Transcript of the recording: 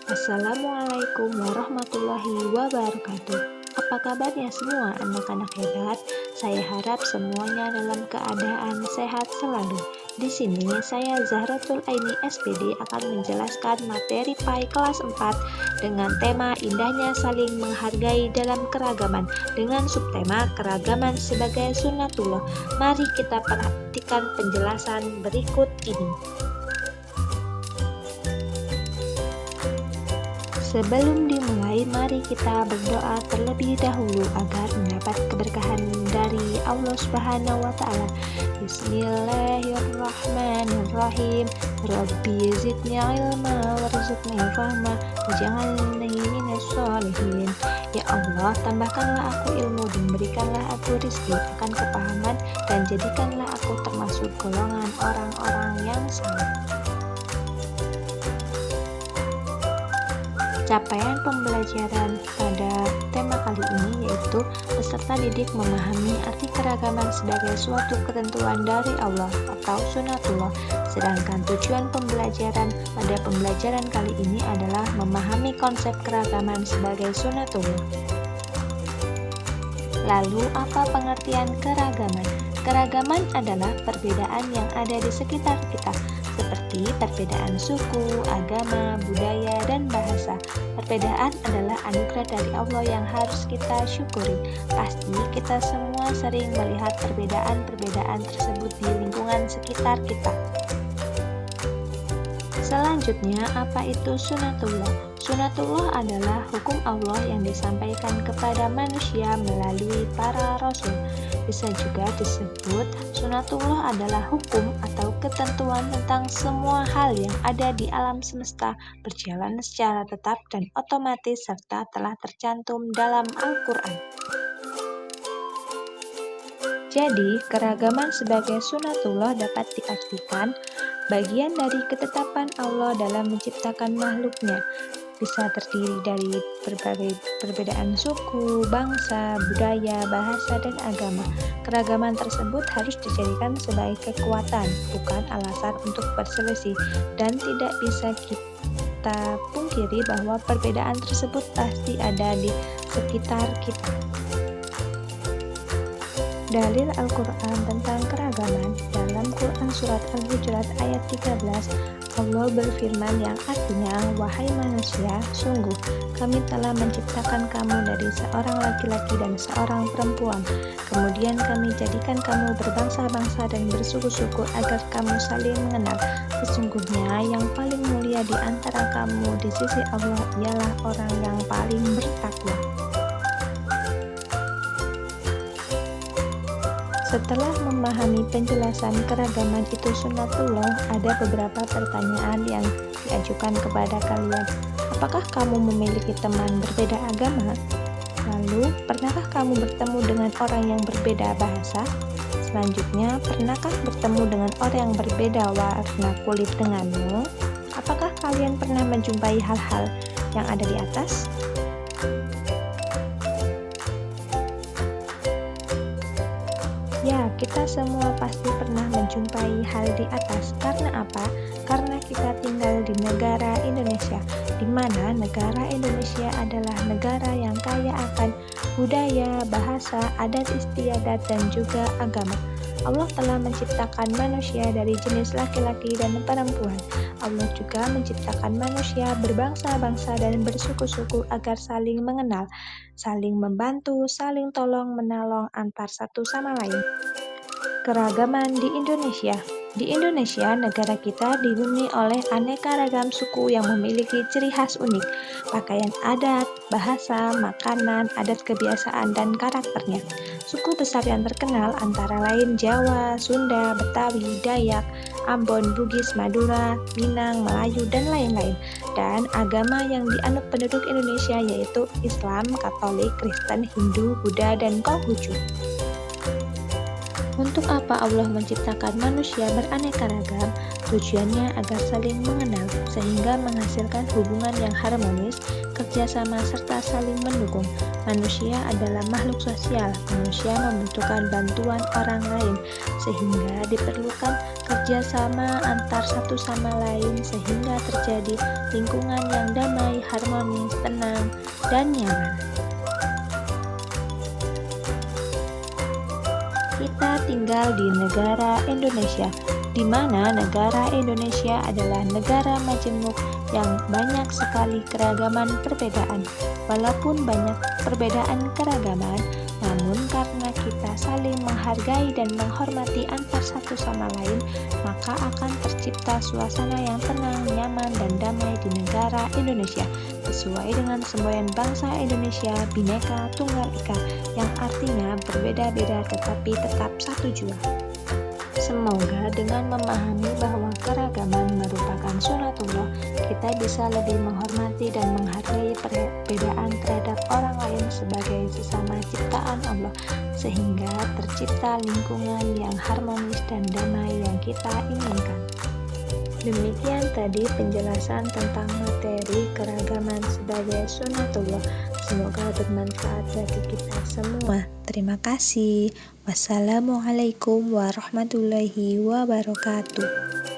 Assalamualaikum warahmatullahi wabarakatuh. Apa kabarnya semua anak-anak hebat? Saya harap semuanya dalam keadaan sehat selalu. Di sini saya Zahratul Aini SPD akan menjelaskan materi PAI kelas 4 dengan tema indahnya saling menghargai dalam keragaman dengan subtema keragaman sebagai sunnatullah. Mari kita perhatikan penjelasan berikut ini. Sebelum dimulai, mari kita berdoa terlebih dahulu agar mendapat keberkahan dari Allah Subhanahu wa Ta'ala. Bismillahirrahmanirrahim. Rabbi zidni ilma warzuqni fahma waj'alni minas sholihin. Ya Allah, tambahkanlah aku ilmu dan berikanlah aku rezeki akan kepahaman dan jadikanlah aku termasuk golongan orang-orang yang saleh. Capaian pembelajaran pada tema kali ini yaitu peserta didik memahami arti keragaman sebagai suatu ketentuan dari Allah atau sunnatullah. Sedangkan tujuan pembelajaran pada pembelajaran kali ini adalah memahami konsep keragaman sebagai sunnatullah. Lalu, apa pengertian keragaman? Keragaman adalah perbedaan yang ada di sekitar kita, seperti perbedaan suku, agama, budaya, dan bahasa. Perbedaan adalah anugerah dari Allah yang harus kita syukuri. Pasti kita semua sering melihat perbedaan-perbedaan tersebut di lingkungan sekitar kita. Selanjutnya, apa itu sunnatullah? Sunnatullah adalah hukum Allah yang disampaikan kepada manusia melalui para rasul. Bisa juga disebut sunnatullah adalah hukum atau ketentuan tentang semua hal yang ada di alam semesta berjalan secara tetap dan otomatis serta telah tercantum dalam Al-Quran. Jadi, keragaman sebagai sunnatullah dapat diartikan bagian dari ketetapan Allah dalam menciptakan makhluknya. Bisa terdiri dari berbagai perbedaan suku, bangsa, budaya, bahasa, dan agama. Keragaman tersebut harus dijadikan sebagai kekuatan, bukan alasan untuk berselisih, dan tidak bisa kita pungkiri bahwa perbedaan tersebut pasti ada di sekitar kita. Dalil Al-Quran tentang keragaman dalam Quran Surat Al-Hujurat ayat 13, Allah berfirman yang artinya, wahai manusia, sungguh kami telah menciptakan kamu dari seorang laki-laki dan seorang perempuan. Kemudian kami jadikan kamu berbangsa-bangsa dan bersuku-suku agar kamu saling mengenal. Sesungguhnya yang paling mulia di antara kamu di sisi Allah ialah orang yang paling bertakwa. Setelah memahami penjelasan keragaman itu sunnatullah, ada beberapa pertanyaan yang diajukan kepada kalian. Apakah kamu memiliki teman berbeda agama? Lalu, pernahkah kamu bertemu dengan orang yang berbeda bahasa? Selanjutnya, pernahkah bertemu dengan orang yang berbeda warna kulit denganmu? Apakah kalian pernah menjumpai hal-hal yang ada di atas? Ya, kita semua pasti pernah menjumpai hal di atas. Karena apa? Karena kita tinggal di negara Indonesia, di mana negara Indonesia adalah negara yang kaya akan budaya, bahasa, adat istiadat, dan juga agama. Allah telah menciptakan manusia dari jenis laki-laki dan perempuan. Allah juga menciptakan manusia berbangsa-bangsa dan bersuku-suku agar saling mengenal, saling membantu, saling tolong-menolong antar satu sama lain. Keragaman di Indonesia. Di Indonesia, negara kita dihuni oleh aneka ragam suku yang memiliki ciri khas unik, pakaian adat, bahasa, makanan, adat kebiasaan, dan karakternya. Suku besar yang terkenal antara lain Jawa, Sunda, Betawi, Dayak, Ambon, Bugis, Madura, Minang, Melayu, dan lain-lain. Dan agama yang dianut penduduk Indonesia yaitu Islam, Katolik, Kristen, Hindu, Buddha, dan Konghucu. Untuk apa Allah menciptakan manusia beraneka ragam? Tujuannya agar saling mengenal, sehingga menghasilkan hubungan yang harmonis, kerjasama, serta saling mendukung. Manusia adalah makhluk sosial. Manusia membutuhkan bantuan orang lain, sehingga diperlukan kerjasama antar satu sama lain sehingga terjadi lingkungan yang damai, harmonis, tenang, dan nyaman. Kita tinggal di negara Indonesia, di mana negara Indonesia adalah negara majemuk yang banyak sekali keragaman perbedaan. Walaupun banyak perbedaan keragaman, namun karena kita saling menghargai dan menghormati antar satu sama lain, maka akan tercipta suasana yang tenang, nyaman, dan damai di negara Indonesia, sesuai dengan semboyan bangsa Indonesia Bhinneka Tunggal Ika, yang artinya berbeda-beda tetapi tetap satu jua. Semoga dengan memahami bahwa keragaman merupakan sunatullah, kita bisa lebih menghormati dan menghargai perbedaan terhadap orang lain sebagai sesama ciptaan Allah, sehingga tercipta lingkungan yang harmonis dan damai yang kita inginkan. Demikian tadi penjelasan tentang materi keragaman sebagai sunatullah. Semoga bermanfaat bagi kita semua. Terima kasih. Wassalamualaikum warahmatullahi wabarakatuh.